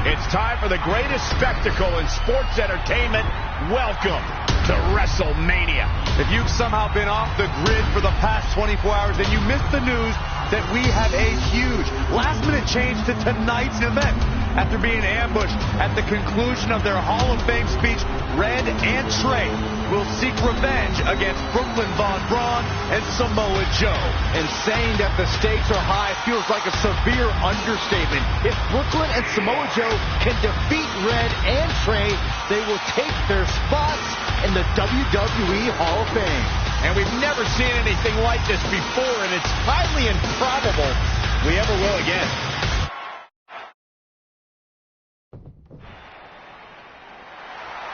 It's time for the greatest spectacle in sports entertainment. Welcome to WrestleMania. If you've somehow been off the grid for the past 24 hours, then you missed the news that we have a huge last-minute change to tonight's event. After being ambushed at the conclusion of their Hall of Fame speech, Red and Trey will seek revenge against Brooklyn Von Braun and Samoa Joe. And saying that the stakes are high feels like a severe understatement. If Brooklyn and Samoa Joe can defeat Red and Trey, they will take their spots in the WWE Hall of Fame. And we've never seen anything like this before, and it's highly improbable we ever will again.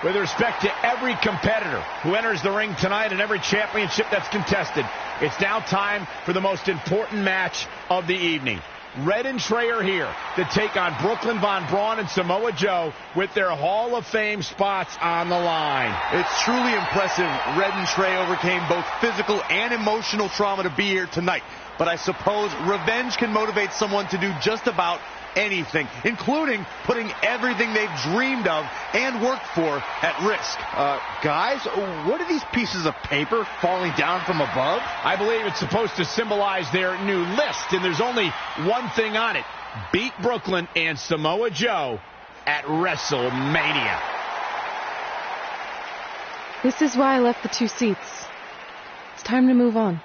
With respect to every competitor who enters the ring tonight and every championship that's contested, it's now time for the most important match of the evening. Red and Trey are here to take on Brooklyn Von Braun and Samoa Joe with their Hall of Fame spots on the line. It's truly impressive Red and Trey overcame both physical and emotional trauma to be here tonight. but I suppose revenge can motivate someone to do just about anything, including putting everything they've dreamed of and worked for at risk. Guys, what are these pieces of paper falling down from above? I believe it's supposed to symbolize their new list, and there's only one thing on it. Beat Brooklyn and Samoa Joe at WrestleMania. This is why I left the 2 seats. It's time to move on.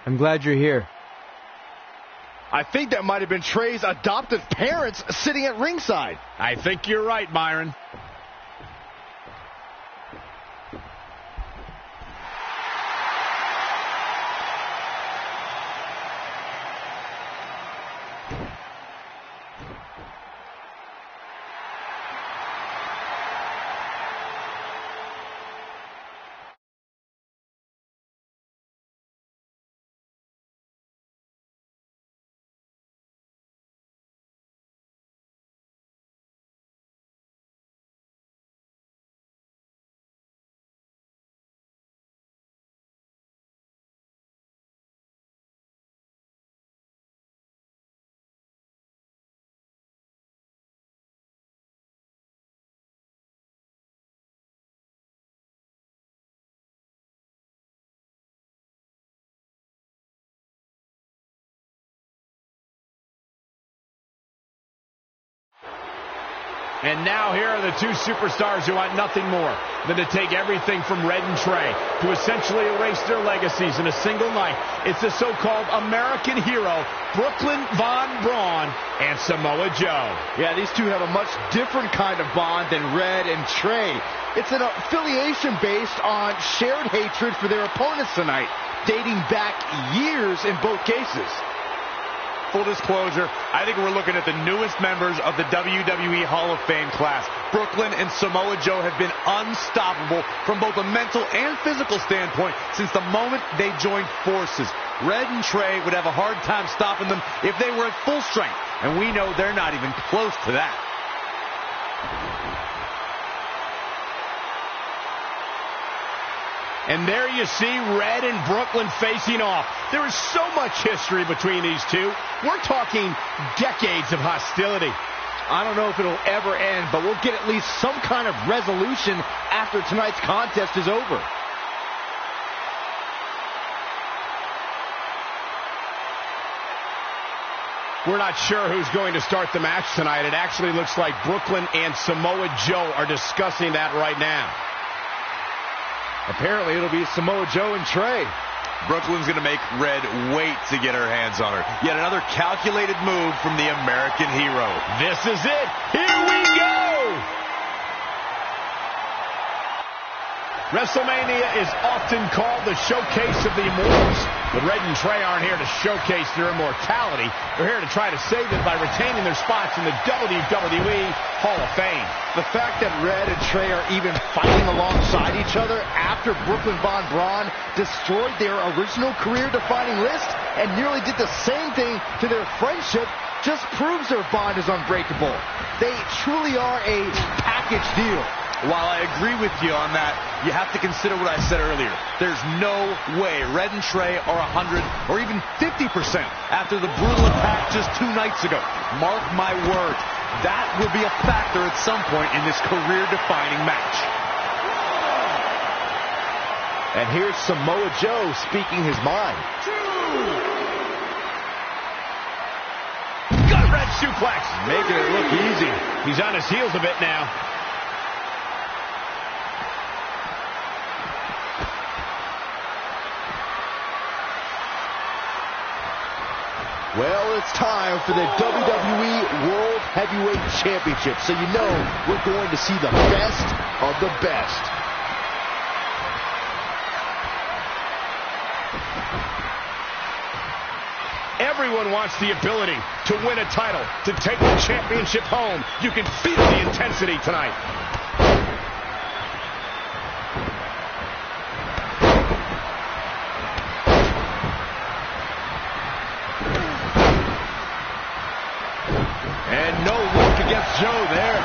I'm glad you're here. I think that might have been Trey's adoptive parents sitting at ringside. I think you're right, Byron. And now here are the 2 superstars who want nothing more than to take everything from Red and Trey to essentially erase their legacies in a single night. It's the so-called American hero, Brooklyn Von Braun and Samoa Joe. Yeah, these two have a much different kind of bond than Red and Trey. It's an affiliation based on shared hatred for their opponents tonight, dating back years in both cases. Full disclosure, I think we're looking at the newest members of the WWE Hall of Fame class. Brooklyn and Samoa Joe have been unstoppable from both a mental and physical standpoint since the moment they joined forces. Red and Trey would have a hard time stopping them if they were at full strength, and we know they're not even close to that. And there you see Red and Brooklyn facing off. There is so much history between these two. We're talking decades of hostility. I don't know if it'll ever end, but we'll get at least some kind of resolution after tonight's contest is over. We're not sure who's going to start the match tonight. It actually looks like Brooklyn and Samoa Joe are discussing that right now. Apparently, it'll be Samoa Joe and Trey. Brooklyn's going to make Red wait to get her hands on her. Yet another calculated move from the American hero. This is it. Here we go. WrestleMania is often called the showcase of the immortals, but Red and Trey aren't here to showcase their immortality. They're here to try to save it by retaining their spots in the WWE Hall of Fame. The fact that Red and Trey are even fighting alongside each other after Brooklyn Von Braun destroyed their original career-defining list and nearly did the same thing to their friendship just proves their bond is unbreakable. They truly are a package deal. While I agree with you on that, you have to consider what I said earlier. There's no way Red and Trey are 100 or even 50% after the brutal attack just 2 nights ago. Mark my words, that will be a factor at some point in this career-defining match. And here's Samoa Joe speaking his mind. Gut wrench suplex. Making it look easy. He's on his heels a bit now. Well, it's time for the WWE World Heavyweight Championship, so you know we're going to see the best of the best. Everyone wants the ability to win a title, to take the championship home. You can feel the intensity tonight. And no look against Joe there.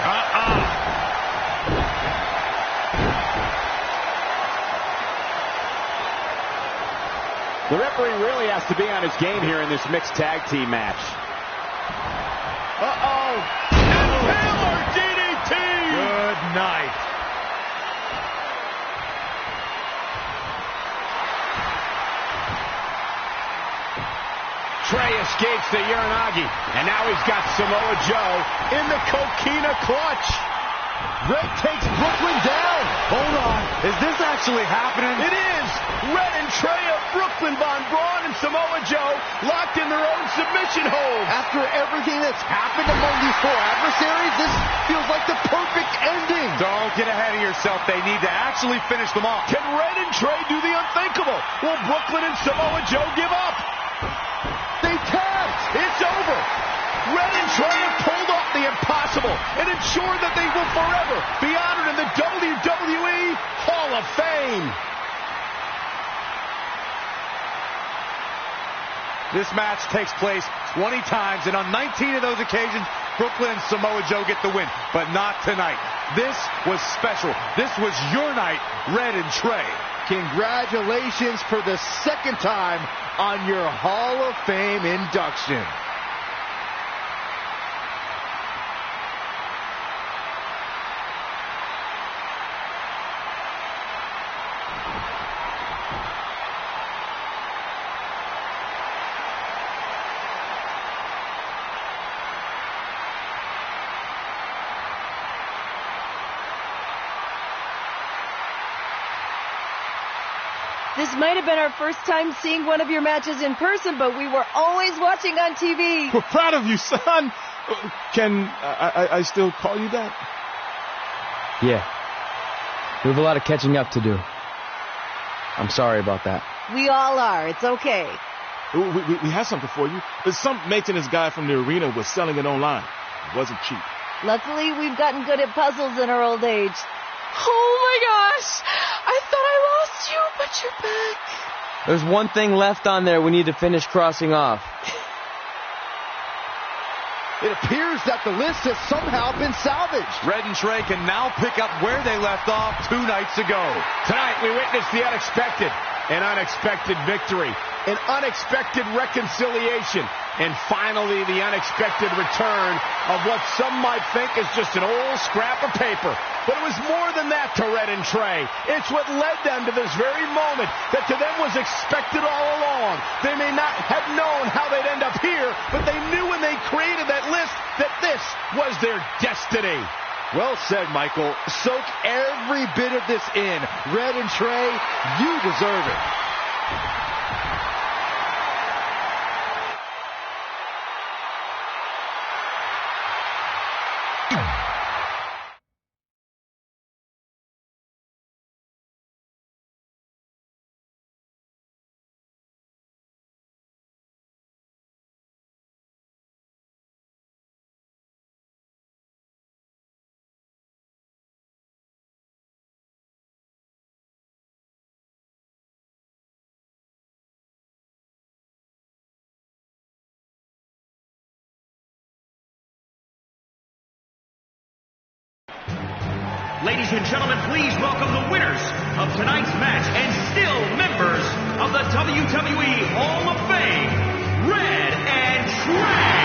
The referee really has to be on his game here in this mixed tag team match. Uh-oh. Impaler DDT. Good night. Trey escapes the Uranagi, and now he's got Samoa Joe in the Coquina clutch. Red takes Brooklyn down. Hold on. Is this actually happening? It is. Red and Trey of Brooklyn, Von Braun and Samoa Joe locked in their own submission hold. After everything that's happened among these four adversaries, this feels like the perfect ending. Don't get ahead of yourself. They need to actually finish them off. Can Red and Trey do the unthinkable? Will Brooklyn and Samoa Joe give up? They tapped. It's over. Red and Trey have pulled off the impossible and ensured that they will forever be honored in the WWE Hall of Fame. This match takes place 20 times, and on 19 of those occasions, Brooklyn and Samoa Joe get the win, but not tonight. This was special. This was your night, Red and Trey. Congratulations for the second time on your Hall of Fame induction. This might have been our first time seeing one of your matches in person, but we were always watching on TV. We're proud of you, son. Can I still call you that? Yeah. We have a lot of catching up to do. I'm sorry about that. We all are. It's okay. We have something for you. Some maintenance guy from the arena was selling it online. It wasn't cheap. Luckily, we've gotten good at puzzles in our old age. Oh my gosh! I thought I lost you, but you're back. There's one thing left on there we need to finish crossing off. It appears that the list has somehow been salvaged. Red and Trey can now pick up where they left off 2 nights ago. Tonight we witnessed the unexpected, an unexpected victory, an unexpected reconciliation, and finally the unexpected return of what some might think is just an old scrap of paper. But it was more than that to Red and Trey. It's what led them to this very moment that to them was expected all along. They may not have known how they'd end up here, but they knew when they created that list that this was their destiny. Well said, Michael. Soak every bit of this in. Red and Trey, you deserve it. Ladies and gentlemen, please welcome the winners of tonight's match and still members of the WWE Hall of Fame, Red and Trey.